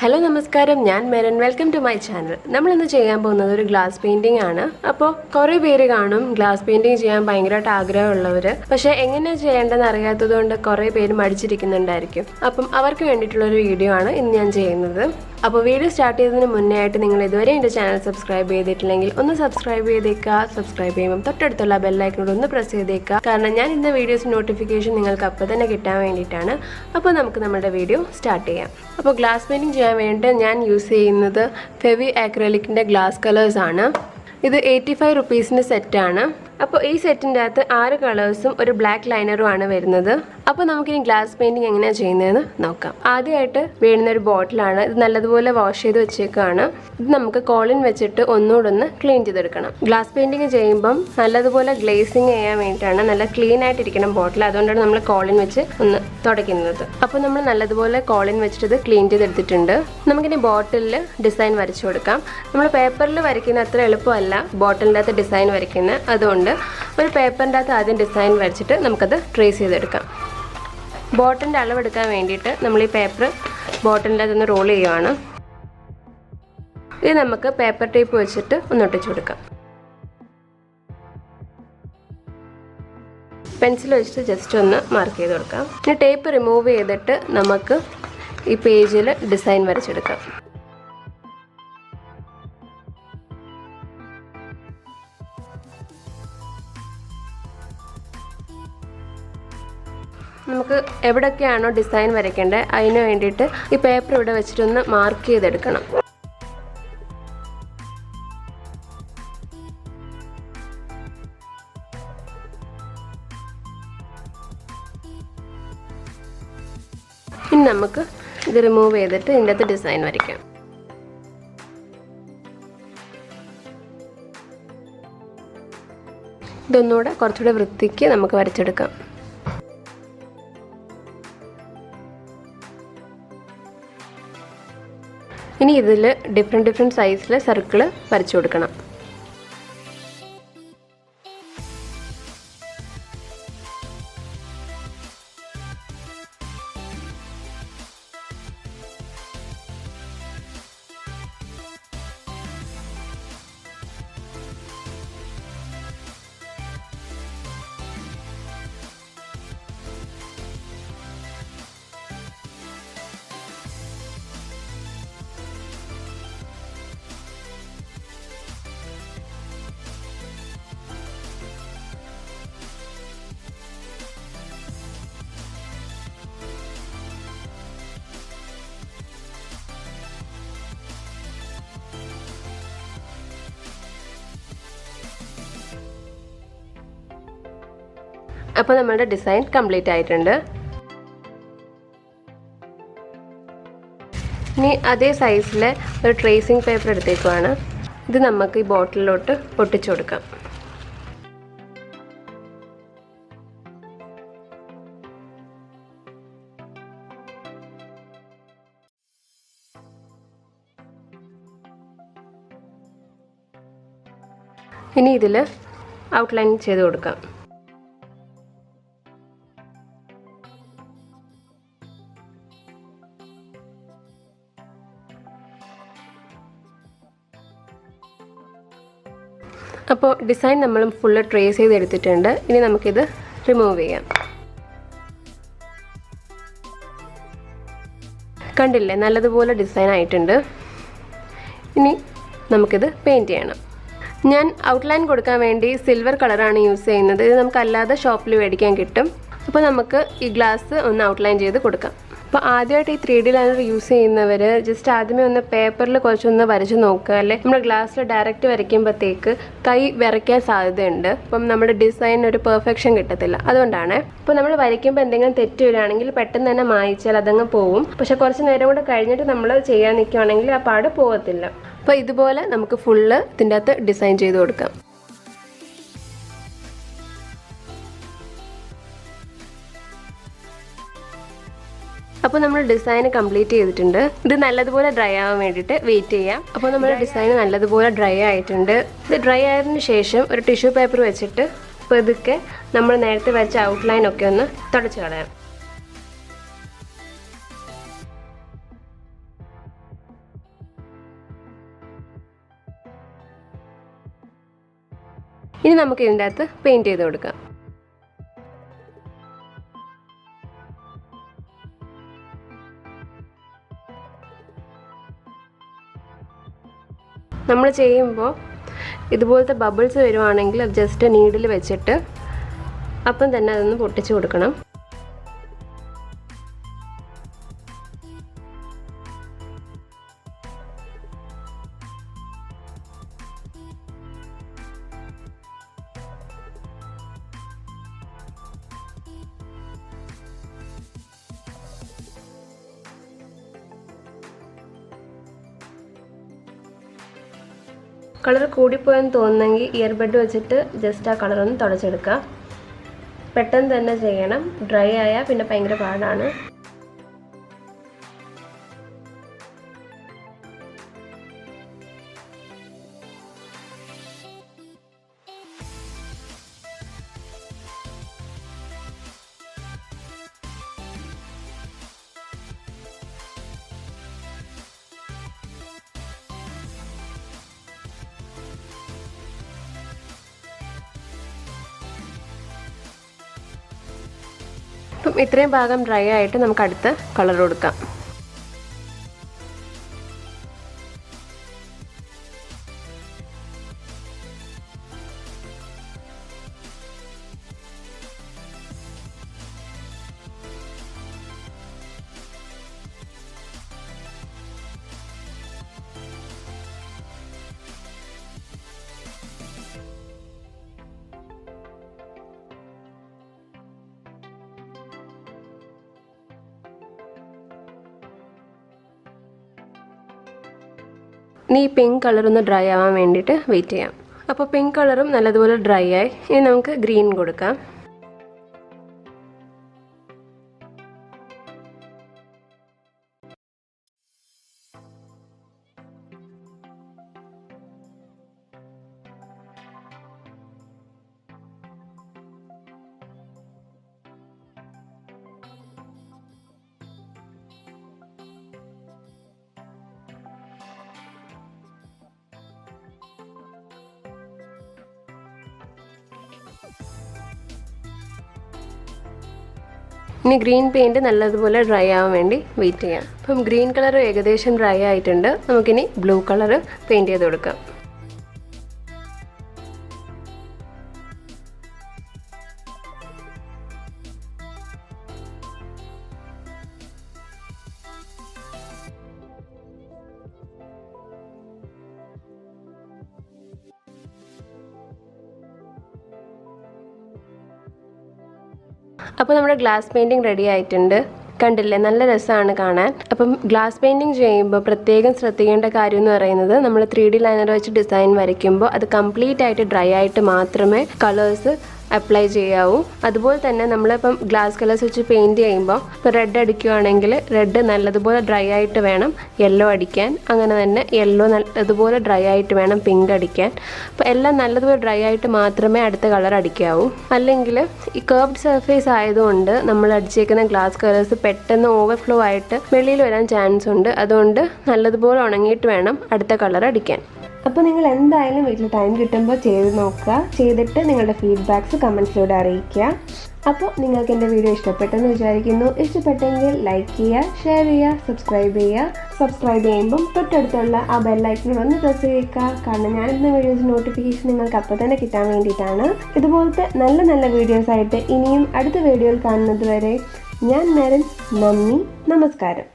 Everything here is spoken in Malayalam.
Hello, Namaskaram. ഞാൻ Merin. Welcome to my channel. നമ്മൾ ഇന്ന് ചെയ്യാൻ പോകുന്നത് ഒരു ഗ്ലാസ് പെയിന്റിംഗ് ആണ്. അപ്പോൾ കുറേ പേര് കാണും ഗ്ലാസ് പെയിന്റിംഗ് ചെയ്യാൻ ഭയങ്കരമായിട്ട് ആഗ്രഹമുള്ളവർ. പക്ഷേ എങ്ങനെ ചെയ്യേണ്ടതെന്ന് അറിയാത്തതുകൊണ്ട് കുറേ പേര് മടിച്ചിരിക്കുന്നുണ്ടായിരിക്കും. അപ്പം അവർക്ക് വേണ്ടിയിട്ടുള്ള ഒരു വീഡിയോ ആണ് ഇന്ന് ഞാൻ ചെയ്യുന്നത്. അപ്പോൾ വീഡിയോ സ്റ്റാർട്ട് ചെയ്യുന്നതിന് മുന്നേ ആയിട്ട് നിങ്ങൾ ഇതുവരെ എൻ്റെ ചാനൽ സബ്സ്ക്രൈബ് ചെയ്തിട്ടില്ലെങ്കിൽ ഒന്ന് സബ്സ്ക്രൈബ് ചെയ്തേക്കുക. സബ്സ്ക്രൈബ് ചെയ്യുമ്പോൾ തൊട്ടടുത്തുള്ള ബെല്ലൈക്കനോട് ഒന്ന് പ്രസ് ചെയ്തേക്കുക. കാരണം ഞാൻ ഇന്ന വീഡിയോസ് നോട്ടിഫിക്കേഷൻ നിങ്ങൾക്ക് അപ്പോൾ തന്നെ കിട്ടാൻ വേണ്ടിയിട്ടാണ്. അപ്പോൾ നമുക്ക് നമ്മുടെ വീഡിയോ സ്റ്റാർട്ട് ചെയ്യാം. അപ്പോൾ ഗ്ലാസ് പെയിന്റിംഗ് ചെയ്യാൻ വേണ്ടി ഞാൻ യൂസ് ചെയ്യുന്നത് ഫെവി ആക്രിലിക്കിൻ്റെ ഗ്ലാസ് കളേഴ്സ് ആണ്. ഇത് 85 റുപ്പീസിൻ്റെ സെറ്റാണ്. അപ്പോൾ ഈ സെറ്റിൻ്റെ അകത്ത് 6 കളേഴ്സും ഒരു ബ്ലാക്ക് ലൈനറും ആണ് വരുന്നത്. അപ്പോൾ നമുക്കിനി ഗ്ലാസ് പെയിൻറ്റിങ് എങ്ങനെയാണ് ചെയ്യുന്നതെന്ന് നോക്കാം. ആദ്യമായിട്ട് വേണ്ടുന്ന ഒരു ബോട്ടിലാണ്. ഇത് നല്ലതുപോലെ വാഷ് ചെയ്ത് വെച്ചേക്കാണ്. ഇത് നമുക്ക് കോളിൻ വെച്ചിട്ട് ഒന്നുകൂടെ ഒന്ന് ക്ലീൻ ചെയ്തെടുക്കണം. ഗ്ലാസ് പെയിൻറ്റിങ് ചെയ്യുമ്പം നല്ലതുപോലെ ഗ്ലേസിങ് ചെയ്യാൻ വേണ്ടിയിട്ടാണ്. നല്ല ക്ലീൻ ആയിട്ടിരിക്കണം ബോട്ടിൽ. അതുകൊണ്ടാണ് നമ്മൾ കോളിൻ വെച്ച് ഒന്ന് തുടയ്ക്കുന്നത്. അപ്പോൾ നമ്മൾ നല്ലതുപോലെ കോളിൻ വെച്ചിട്ട് ഇത് ക്ലീൻ ചെയ്തെടുത്തിട്ടുണ്ട്. നമുക്കിനി ബോട്ടിലിൽ ഡിസൈൻ വരച്ചു കൊടുക്കാം. നമ്മൾ പേപ്പറിൽ വരയ്ക്കുന്ന അത്ര എളുപ്പമല്ല ബോട്ടിലിൻ്റെ അകത്ത് ഡിസൈൻ വരയ്ക്കുന്നത്. അതുകൊണ്ട് ഒരു പേപ്പറിൻ്റെ അകത്ത് ആദ്യം ഡിസൈൻ വരച്ചിട്ട് നമുക്കത് ട്രേസ് ചെയ്തെടുക്കാം. ബോട്ടിലിൻ്റെ അളവെടുക്കാൻ വേണ്ടിയിട്ട് നമ്മൾ ഈ പേപ്പർ ബോട്ടിലിൻ്റെ അകത്തൊന്ന് റോൾ ചെയ്യുവാണ്. ഇത് നമുക്ക് പേപ്പർ ടേപ്പ് വെച്ചിട്ട് ഒന്ന് ഒട്ടിച്ചു കൊടുക്കാം. പെൻസിൽ വെച്ചിട്ട് ജസ്റ്റ് ഒന്ന് മാർക്ക് ചെയ്ത് കൊടുക്കാം. ഇനി ടേപ്പ് റിമൂവ് ചെയ്തിട്ട് നമുക്ക് ഈ പേജിൽ ഡിസൈൻ വരച്ചെടുക്കാം. നമുക്ക് എവിടെയൊക്കെയാണോ ഡിസൈൻ വരയ്ക്കേണ്ടത് അതിന് വേണ്ടിയിട്ട് ഈ പേപ്പർ ഇവിടെ വെച്ചിട്ടൊന്ന് മാർക്ക് ചെയ്തെടുക്കണം. ഇനി നമുക്ക് ഇത് റിമൂവ് ചെയ്തിട്ട് ഇതിൻ്റെ അകത്ത് ഡിസൈൻ വരയ്ക്കാം. ഇതൊന്നുകൂടെ കുറച്ചുകൂടെ വൃത്തിക്ക് നമുക്ക് വരച്ചെടുക്കാം. ഇനി ഇതിൽ ഡിഫറെൻറ്റ് സൈസിൽ സർക്കിൾ വരച്ചു കൊടുക്കണം. അപ്പോൾ നമ്മുടെ ഡിസൈൻ കംപ്ലീറ്റ് ആയിട്ടുണ്ട്. ഇനി അതേ സൈസിലെ ഒരു ട്രേസിങ് പേപ്പർ എടുത്തേക്കുവാണ്. ഇത് നമുക്ക് ഈ ബോട്ടിലോട്ട് ഒട്ടിച്ചു കൊടുക്കാം. ഇനി ഇതിൽ ഔട്ട്ലൈൻ ചെയ്ത് കൊടുക്കാം. അപ്പോൾ ഡിസൈൻ നമ്മൾ ഫുള്ള് ട്രേസ് ചെയ്തെടുത്തിട്ടുണ്ട്. ഇനി നമുക്കിത് റിമൂവ് ചെയ്യാം. കണ്ടില്ലേ, നല്ലതുപോലെ ഡിസൈൻ ആയിട്ടുണ്ട്. ഇനി നമുക്കിത് പെയിൻറ്റ് ചെയ്യണം. ഞാൻ ഔട്ട്ലൈൻ കൊടുക്കാൻ വേണ്ടി സിൽവർ കളറാണ് യൂസ് ചെയ്യുന്നത്. ഇത് നമുക്കല്ലാതെ ഷോപ്പിൽ മേടിക്കാൻ കിട്ടും. അപ്പോൾ നമുക്ക് ഈ ഗ്ലാസ് ഒന്ന് ഔട്ട്ലൈൻ ചെയ്ത് കൊടുക്കാം. അപ്പോൾ ആദ്യമായിട്ട് ഈ 3D ലൈനർ യൂസ് ചെയ്യുന്നവർ ജസ്റ്റ് ആദ്യമേ ഒന്ന് പേപ്പറിൽ കുറച്ചൊന്ന് വരച്ച് നോക്കുക. അല്ലെ നമ്മൾ ഗ്ലാസ്സിൽ ഡയറക്റ്റ് വരയ്ക്കുമ്പോഴത്തേക്ക് കൈ വിറയ്ക്കാൻ സാധ്യതയുണ്ട്. അപ്പം നമ്മുടെ ഡിസൈൻ ഒരു പെർഫെക്ഷൻ കിട്ടത്തില്ല. അതുകൊണ്ടാണ്. അപ്പോൾ നമ്മൾ വരയ്ക്കുമ്പോൾ എന്തെങ്കിലും തെറ്റ് വരികയാണെങ്കിൽ പെട്ടെന്ന് തന്നെ മായിച്ചാൽ അതങ്ങ് പോവും. പക്ഷെ കുറച്ച് നേരം കൂടെ കഴിഞ്ഞിട്ട് നമ്മൾ ചെയ്യാൻ നിൽക്കുകയാണെങ്കിൽ ആ പാട് പോകത്തില്ല. അപ്പോൾ ഇതുപോലെ നമുക്ക് ഫുള്ള് ഇതിൻ്റെ അകത്ത് ഡിസൈൻ ചെയ്ത് കൊടുക്കാം. അപ്പോൾ നമ്മൾ ഡിസൈൻ കംപ്ലീറ്റ് ചെയ്തിട്ടുണ്ട്. ഇത് നല്ലതുപോലെ ഡ്രൈ ആവാൻ വേണ്ടിയിട്ട് വെയിറ്റ് ചെയ്യാം. അപ്പോൾ നമ്മുടെ ഡിസൈൻ നല്ലതുപോലെ ഡ്രൈ ആയിട്ടുണ്ട്. ഇത് ഡ്രൈ ആയതിനു ശേഷം ഒരു ടിഷ്യൂ പേപ്പർ വെച്ചിട്ട് പതുക്കെ നമ്മൾ നേരത്തെ വരച്ച ഔട്ട്ലൈൻ ഒക്കെ ഒന്ന് തുടച്ചു കളയാം. ഇനി നമുക്ക് ഇതിൻ്റെ അകത്ത് പെയിൻറ്റ് ചെയ്ത് കൊടുക്കാം. നമ്മൾ ചെയ്യുമ്പോൾ ഇതുപോലത്തെ ബബിൾസ് വരുവാണെങ്കിൽ അത് ജസ്റ്റ് നീഡിൽ വെച്ചിട്ട് അപ്പം തന്നെ അതൊന്ന് പൊട്ടിച്ച് കൊടുക്കണം. കളർ കൂടിപ്പോയെന്ന് തോന്നുന്നെങ്കിൽ ഇയർബഡ് വെച്ചിട്ട് ജസ്റ്റ് ആ കളറൊന്ന് തുടച്ചെടുക്കുക. പെട്ടെന്ന് തന്നെ ചെയ്യണം, ഡ്രൈ ആയാൽ പിന്നെ ഭയങ്കര പാടാണ്. അപ്പം ഇത്രയും ഭാഗം ഡ്രൈ ആയിട്ട് നമുക്ക് അടുത്ത കളർ കൊടുക്കാം. ഇനി ഈ പിങ്ക് കളർ ഒന്ന് ഡ്രൈ ആവാൻ വേണ്ടിയിട്ട് വെയിറ്റ് ചെയ്യാം. അപ്പോൾ പിങ്ക് കളറും നല്ലതുപോലെ ഡ്രൈ ആയി. ഇനി നമുക്ക് ഗ്രീൻ കൊടുക്കാം. ഇനി ഗ്രീൻ പെയിൻറ്റ് നല്ലതുപോലെ ഡ്രൈ ആവാൻ വേണ്ടി വെയിറ്റ് ചെയ്യാം. അപ്പം ഗ്രീൻ കളർ ഏകദേശം ഡ്രൈ ആയിട്ടുണ്ട്. നമുക്കിനി ബ്ലൂ കളർ പെയിൻറ്റ് ചെയ്ത് കൊടുക്കാം. അപ്പോൾ നമ്മുടെ ഗ്ലാസ് പെയിൻറ്റിങ് റെഡി ആയിട്ടുണ്ട്. കണ്ടില്ലേ, നല്ല രസമാണ് കാണാൻ. അപ്പം ഗ്ലാസ് പെയിൻറ്റിങ് ചെയ്യുമ്പോൾ പ്രത്യേകം ശ്രദ്ധിക്കേണ്ട കാര്യം എന്ന് പറയുന്നത്, നമ്മൾ 3D ലൈനർ വെച്ച് ഡിസൈൻ വരയ്ക്കുമ്പോൾ അത് കംപ്ലീറ്റ് ആയിട്ട് ഡ്രൈ ആയിട്ട് മാത്രമേ കളേഴ്സ് അപ്ലൈ ചെയ്യാവൂ. അതുപോലെ തന്നെ നമ്മളിപ്പം ഗ്ലാസ് കളേഴ്സ് വെച്ച് പെയിൻറ്റ് ചെയ്യുമ്പോൾ ഇപ്പോൾ റെഡ് അടിക്കുകയാണെങ്കിൽ റെഡ് നല്ലതുപോലെ ഡ്രൈ ആയിട്ട് വേണം യെല്ലോ അടിക്കാൻ. അങ്ങനെ തന്നെ യെല്ലോ നല്ലതുപോലെ ഡ്രൈ ആയിട്ട് വേണം പിങ്ക് അടിക്കാൻ. അപ്പോൾ എല്ലാം നല്ലതുപോലെ ഡ്രൈ ആയിട്ട് മാത്രമേ അടുത്ത കളർ അടിക്കാവൂ. അല്ലെങ്കിൽ ഈ കർവ്ഡ് സർഫേസ് ആയതുകൊണ്ട് നമ്മൾ അടിച്ചേക്കുന്ന ഗ്ലാസ് കളേഴ്സ് പെട്ടെന്ന് ഓവർഫ്ലോ ആയിട്ട് വെളിയിൽ വരാൻ ചാൻസ് ഉണ്ട്. അതുകൊണ്ട് നല്ലതുപോലെ ഉണങ്ങിയിട്ട് വേണം അടുത്ത കളർ അടിക്കാൻ. അപ്പോൾ നിങ്ങൾ എന്തായാലും വീട്ടിൽ ടൈം കിട്ടുമ്പോൾ ചെയ്ത് നോക്കുക. ചെയ്തിട്ട് നിങ്ങളുടെ ഫീഡ്ബാക്ക്സ് കമൻസിലൂടെ അറിയിക്കുക. അപ്പോൾ നിങ്ങൾക്ക് എൻ്റെ വീഡിയോ ഇഷ്ടപ്പെട്ടെന്ന് വിചാരിക്കുന്നു. ഇഷ്ടപ്പെട്ടെങ്കിൽ ലൈക്ക് ചെയ്യുക, ഷെയർ ചെയ്യുക, സബ്സ്ക്രൈബ് ചെയ്യുക. സബ്സ്ക്രൈബ് ചെയ്യുമ്പം തൊട്ടടുത്തുള്ള ആ ബെല്ലൈക്കണിൽ ഒന്ന് പ്രസ് ചെയ്യുക. കാരണം ഞാനിടുന്ന വീഡിയോസ് നോട്ടിഫിക്കേഷൻ നിങ്ങൾക്ക് അപ്പോൾ തന്നെ കിട്ടാൻ വേണ്ടിയിട്ടാണ്. ഇതുപോലത്തെ നല്ല നല്ല വീഡിയോസായിട്ട് ഇനിയും അടുത്ത വീഡിയോയിൽ കാണുന്നത് വരെ ഞാൻ മെറിൻ. നന്ദി, നമസ്കാരം.